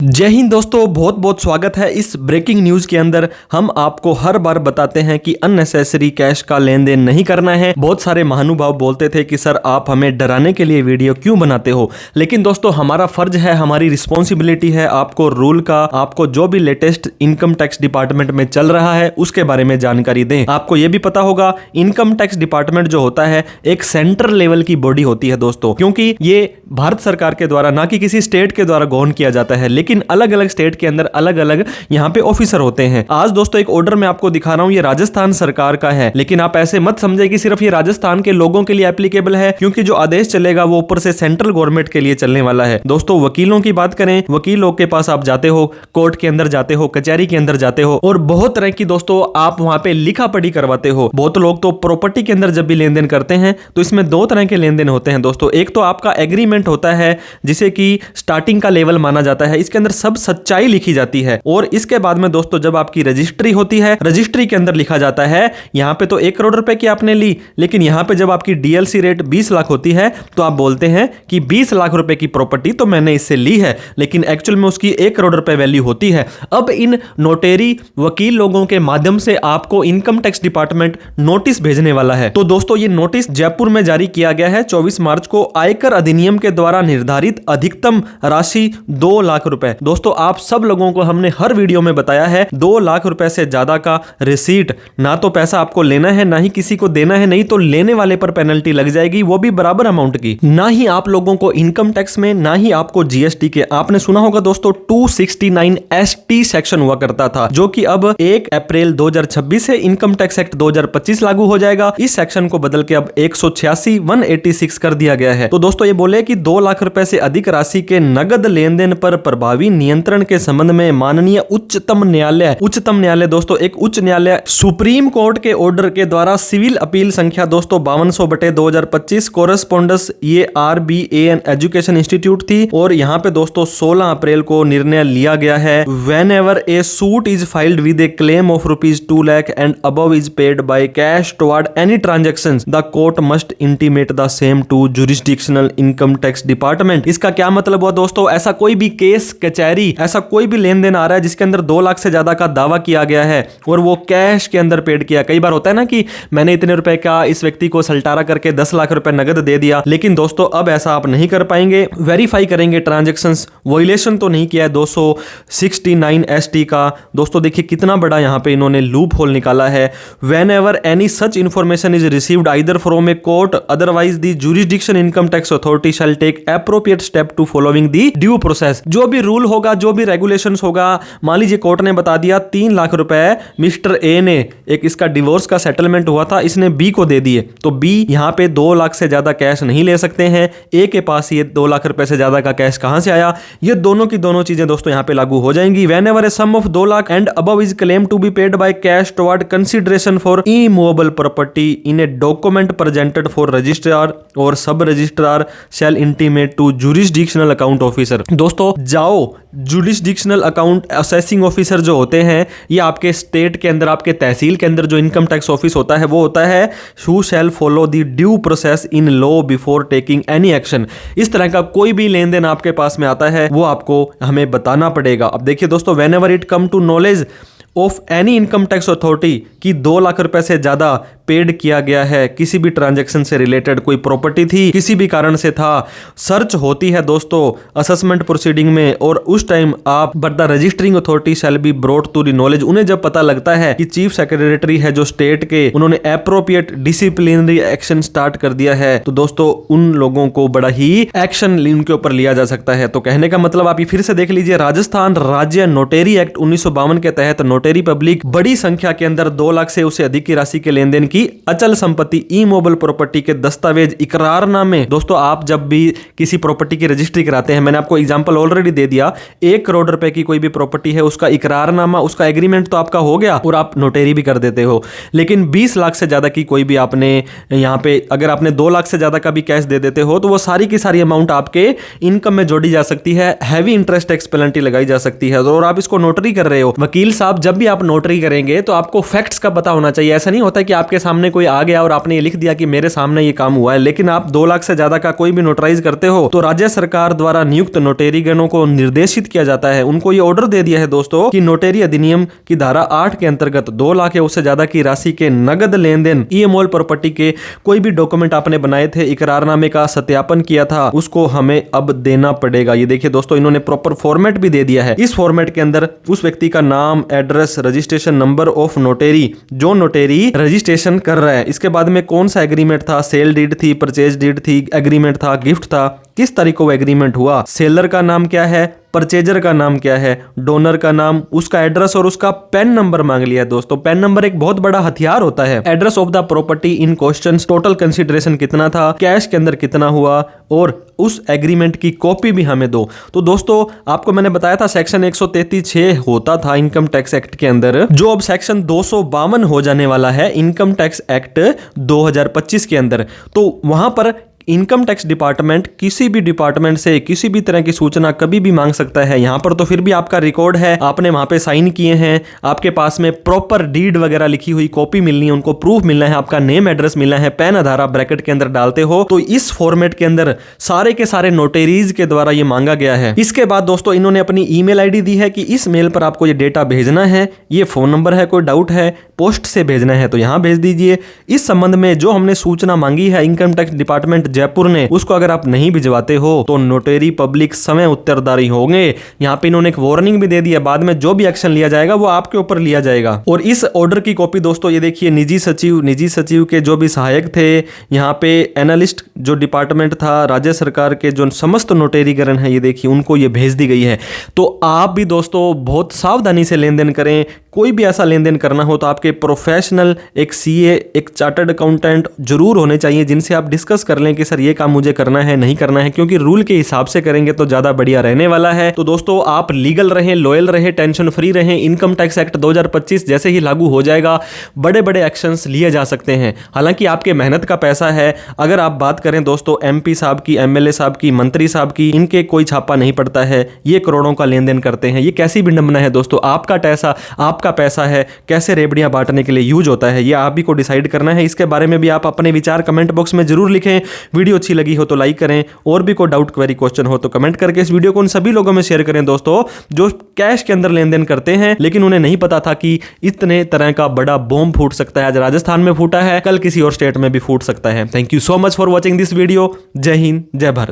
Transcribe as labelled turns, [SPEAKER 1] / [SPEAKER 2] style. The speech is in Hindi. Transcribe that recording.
[SPEAKER 1] जय हिंद दोस्तों, बहुत बहुत स्वागत है इस ब्रेकिंग न्यूज के अंदर। हम आपको हर बार बताते हैं कि अननेसेसरी कैश का लेन देन नहीं करना है। बहुत सारे महानुभाव बोलते थे कि सर आप हमें डराने के लिए वीडियो क्यों बनाते हो, लेकिन दोस्तों हमारा फर्ज है, हमारी रिस्पॉन्सिबिलिटी है आपको रूल का, आपको जो भी लेटेस्ट इनकम टैक्स डिपार्टमेंट में चल रहा है उसके बारे में जानकारी दें। आपको यह भी पता होगा इनकम टैक्स डिपार्टमेंट जो होता है एक सेंट्रल लेवल की बॉडी होती है दोस्तों, क्योंकि ये भारत सरकार के द्वारा ना कि किसी स्टेट के द्वारा गौन किया जाता है, लेकिन अलग अलग स्टेट के अंदर अलग अलग यहां पे ऑफिसर होते हैं। आज दोस्तों एक ऑर्डर मैं आपको दिखा रहा हूं, ये राजस्थान सरकार का है, लेकिन आप ऐसे मत समझे कि सिर्फ ये राजस्थान के लोगों के लिए एप्लीकेबल है, क्योंकि जो आदेश चलेगा वो ऊपर से सेंट्रल गवर्नमेंट के लिए चलने वाला है। दोस्तों वकीलों की बात करें, वकीलों के पास आप जाते हो, कोर्ट के अंदर जाते हो, कचहरी के अंदर जाते हो और बहुत तरह की दोस्तों आप वहां पे लिखा पढ़ी करवाते हो। बहुत लोग तो प्रॉपर्टी के अंदर जब भी लेन देन करते हैं तो इसमें दो तरह के लेन देन होते हैं दोस्तों। एक तो आपका एग्रीमेंट होता है जिसे कि स्टार्टिंग का लेवल माना जाता है, इसके अंदर सब सच्चाई लिखी जाती है, और इसके बाद में दोस्तों जब आपकी रजिस्ट्री होती है, रजिस्ट्री के अंदर लिखा जाता है यहां पे तो 1 करोड़ रुपए की आपने ली, लेकिन यहां पे जब आपकी डीएलसी रेट 20 लाख होती है तो आप बोलते हैं कि 20 लाख रुपए की प्रॉपर्टी तो मैंने इससे ली है, लेकिन एक्चुअल में उसकी 1 करोड़ रुपए वैल्यू होती है। अब इन नोटेरी वकील लोगों के माध्यम से आपको इनकम टैक्स डिपार्टमेंट नोटिस भेजने वाला है। तो दोस्तों ये नोटिस जयपुर में जारी किया गया है 24 मार्च को। आयकर अधिनियम के द्वारा निर्धारित अधिकतम राशि 2 लाख रुपए। दोस्तों आप सब लोगों को हमने हर वीडियो में बताया है 2 लाख रुपए से ज्यादा का रिसीट ना तो पैसा आपको लेना है ना ही किसी को देना है, नहीं तो लेने वाले पर पेनल्टी लग जाएगी, वो भी बराबर अमाउंट की। ना ही आप लोगों को इनकम टैक्स में, ना ही आपको जीएसटी के। आपने सुना होगा दोस्तों 269 ST सेक्शन हुआ करता था, जो कि अब 1 अप्रैल 2026 से इनकम टैक्स एक्ट 2025 लागू हो जाएगा। इस सेक्शन को बदल के अब 186 कर दिया गया है। तो दोस्तों ये बोले कि 2 लाख रुपए से अधिक राशि के नगद लेन देन पर प्रभावी नियंत्रण के संबंध में माननीय उच्चतम न्यायालय दोस्तों एक उच्च न्यायालय सुप्रीम कोर्ट के ऑर्डर के द्वारा सिविल अपील संख्या दोस्तों 5200/2025 कोरेस्पोंडेंस, ये RBAN एजुकेशन इंस्टीट्यूट थी, और यहां पे दोस्तों 16 अप्रैल को निर्णय लिया गया है। Whenever a suit is filed with a claim of ₹2 lakh and above is paid by cash toward any transactions, the court must intimate the same to jurisdictional income tax department। इसका क्या मतलब हुआ दोस्तों? ऐसा कोई भी केस, कचहरी, ऐसा कोई भी लेन देन आ रहा है जिसके अंदर 2 लाख से ज्यादा का दावा किया गया है और वो कैश के अंदर पेड किया। कई बार होता है ना कि मैंने इतने रुपए का इस व्यक्ति को सल्टारा करके 10 लाख रुपए नगद दे दिया, लेकिन दोस्तों अब ऐसा आप नहीं कर पाएंगे। वेरीफाई करेंगे ट्रांजैक्शंस, वॉयलेशन तो नहीं किया है 269 ST का। दोस्तों देखिए कितना बड़ा यहां पे इन्होंने लूप होल निकाला है। Whenever any such information is received either from a court, otherwise the jurisdiction income tax authority shall take appropriate step to following the due process। जो भी रूल होगा, जो भी रेगुलेशंस होगा, मान लीजिए कोर्ट ने बता दिया 3 लाख रुपए मिस्टर ए ने, एक इसका डिवोर्स का सेटलमेंट हुआ था, इसने बी को दे दिए, तो बी यहां पे 2 लाख से ज्यादा कैश नहीं ले सकते हैं। ए के पास ये 2 लाख रुपए से ज्यादा का कैश कहां से आया? ये दोनों की दोनों चीजें दोस्तों यहां पे लागू हो जाएंगी। Whenever a sum of 2 lakh and above is claimed to be paid by cash toward consideration for immovable property in a document presented for registrar or sub registrar shall intimate to jurisdictional account officer। दोस्तों जाओ, जुडिशडिक्शनल अकाउंट असेसिंग ऑफिसर जो होते हैं, ये आपके स्टेट के अंदर, आपके तहसील के अंदर जो इनकम टैक्स ऑफिस होता है वो होता है who shell follow the due process in law before taking any action. इस तरह का कोई भी लेन देन आपके पास में आता है वो आपको हमें बताना पड़ेगा। अब देखिए दोस्तों, whenever it come to knowledge of any income tax authority की 2 लाख रुपए से ज्यादा पेड किया गया है, किसी भी ट्रांजैक्शन से रिलेटेड कोई प्रॉपर्टी थी, किसी भी कारण से था, सर्च होती है दोस्तों असेसमेंट प्रोसीडिंग में, और उस टाइम आप but the registering authority shall be brought to the knowledge. उन्हें जब पता लगता है कि चीफ सेक्रेटरी है जो स्टेट के, उन्होंने एप्रोप्रिएट डिसिप्लिनरी एक्शन स्टार्ट कर दिया है, तो दोस्तों उन लोगों को बड़ा ही एक्शन उनके ऊपर लिया जा सकता है। तो कहने का मतलब आप ये फिर से देख लीजिए, राजस्थान राज्य नोटेरी एक्ट 1952 के तहत नोटेरी पब्लिक बड़ी संख्या के अंदर 2 लाख से उससे अधिक की राशि के लेन देन की अचल संपत्ति, इमोबल प्रॉपर्टी के दस्तावेज, इकरारनामे। दोस्तों आप जब भी किसी प्रॉपर्टी की रजिस्ट्री कराते हैं, मैंने आपको एग्जांपल ऑलरेडी दे दिया, 1 करोड़ रुपए की कोई भी प्रॉपर्टी है, उसका इकरारनामा, उसका एग्रीमेंट तो आपका हो गया और आप नोटेरी भी कर देते हो। लेकिन 20 लाख से ज्यादा की कोई भी आपने यहां पे, अगर आपने 2 लाख से ज्यादा का भी कैश दे देते हो तो वो सारी की सारी अमाउंट आपके इनकम में जोड़ी जा सकती है, हैवी इंटरेस्ट टैक्स पेनल्टी लगाई जा सकती है। और आप इसको नोटरी कर रहे हो, वकील साहब जब भी आप नोटरी करेंगे तो आपको फैक्ट्स का पता होना चाहिए। ऐसा नहीं होता कि आपके सामने कोई आ गया और आपने ये लिख दिया कि मेरे सामने ये काम हुआ है, लेकिन आप 2 लाख से ज्यादा का कोई भी नोटराइज करते हो तो राज्य सरकार द्वारा नियुक्त नोटेरीगणों को निर्देशित किया जाता है, उनको ये ऑर्डर दे दिया है दोस्तों कि नोटेरी अधिनियम की धारा 8 के अंतर्गत 2 लाख या उससे ज्यादा की राशि के नगद लेन देन ईएमओएल प्रॉपर्टी के कोई भी डॉक्यूमेंट आपने बनाए थे, इकरारनामे का सत्यापन किया था, उसको हमें अब देना पड़ेगा। ये देखिए दोस्तों, इन्होंने प्रॉपर फॉर्मेट भी दे दिया है। इस फॉर्मेट के अंदर उस व्यक्ति का नाम, address, registration number of notary, जो नोटेरी रजिस्ट्रेशन कर रहा है, इसके बाद में कौन सा एग्रीमेंट था, सेल डीड थी, परचेज डीड थी, एग्रीमेंट था, गिफ्ट था, किस तारीख को एग्रीमेंट हुआ, सेलर का नाम क्या है, परचेजर का नाम क्या है, डोनर का नाम, उसका एड्रेस और उसका पेन नंबर मांग लिया है दोस्तों। पेन नंबर एक बहुत बड़ा हथियार होता है। Address of the property in question, total consideration कितना था, कैश के अंदर कितना हुआ, और उस एग्रीमेंट की कॉपी भी हमें दो। तो दोस्तों आपको मैंने बताया था सेक्शन 133(6) होता था इनकम टैक्स एक्ट के अंदर, जो अब सेक्शन 252 हो जाने वाला है इनकम टैक्स एक्ट 2025 के अंदर। तो वहां पर इनकम टैक्स डिपार्टमेंट किसी भी डिपार्टमेंट से किसी भी तरह की सूचना कभी भी मांग सकता है। यहां पर तो फिर भी आपका रिकॉर्ड है, आपने वहां पे साइन किए हैं, आपके पास में प्रॉपर डीड वगैरह लिखी हुई कॉपी मिलनी है, उनको प्रूफ मिलना है, आपका नेम एड्रेस मिलना है, पेन आधार आप ब्रैकेट के अंदर डालते हो। तो इस फॉर्मेट के अंदर सारे के सारे नोटेरीज के द्वारा ये मांगा गया है। इसके बाद दोस्तों इन्होंने अपनी ईमेल आईडी दी है कि इस मेल पर आपको ये डेटा भेजना है, ये फोन नंबर है, कोई डाउट है पोस्ट से भेजना है तो यहां भेज दीजिए। इस संबंध में जो हमने सूचना मांगी है इनकम टैक्स डिपार्टमेंट जयपुर ने, उसको अगर आप नहीं भिजवाते हो तो नोटेरी पब्लिक समय उत्तरदायी होंगे। यहां पे इन्होंने एक वार्निंग भी दे दी है, बाद में जो भी एक्शन लिया जाएगा वो आपके ऊपर लिया जाएगा। और इस ऑर्डर की कॉपी दोस्तों ये देखिए, निजी सचिव के जो भी सहायक थे, यहाँ पे एनालिस्ट जो डिपार्टमेंट था, राज्य सरकार के जो समस्त नोटेरीकरण है, ये देखिए उनको ये भेज दी गई है। तो आप भी दोस्तों बहुत सावधानी से लेन देन करें। कोई भी ऐसा लेन देन करना हो तो आपके प्रोफेशनल एक सीए, एक चार्टर्ड अकाउंटेंट जरूर होने चाहिए, जिनसे आप डिस्कस कर लें कि सर ये काम मुझे करना है नहीं करना है, क्योंकि रूल के हिसाब से करेंगे तो ज्यादा बढ़िया रहने वाला है। तो दोस्तों आप लीगल रहें, लॉयल रहें, टेंशन फ्री रहें। इनकम टैक्स एक्ट 2025 जैसे ही लागू हो जाएगा बड़े बड़े एक्शंस लिए जा सकते हैं। हालांकि आपके मेहनत का पैसा है। अगर आप बात करें दोस्तों एमपी साहब की, एमएलए साहब की, मंत्री साहब की, इनके कोई छापा नहीं पड़ता है, ये करोड़ों का लेन देन करते हैं। ये कैसी विडंबना है दोस्तों। आपका पैसा है, कैसे रेबड़ियां बांटने के लिए यूज होता है, ये आप ही को डिसाइड करना है। इसके बारे में भी आप अपने विचार कमेंट बॉक्स में जरूर लिखें। वीडियो अच्छी लगी हो तो लाइक करें, और भी कोई डाउट क्वेरी क्वेश्चन हो तो कमेंट करके इस वीडियो को उन सभी लोगों में शेयर करें दोस्तों जो कैश के अंदर लेन देन करते हैं, लेकिन उन्हें नहीं पता था कि इतने तरह का बड़ा बॉम्ब फूट सकता है। आज राजस्थान में फूटा है, कल किसी और स्टेट में भी फूट सकता है। Thank you so much for watching this video. जय हिंद, जय भारत।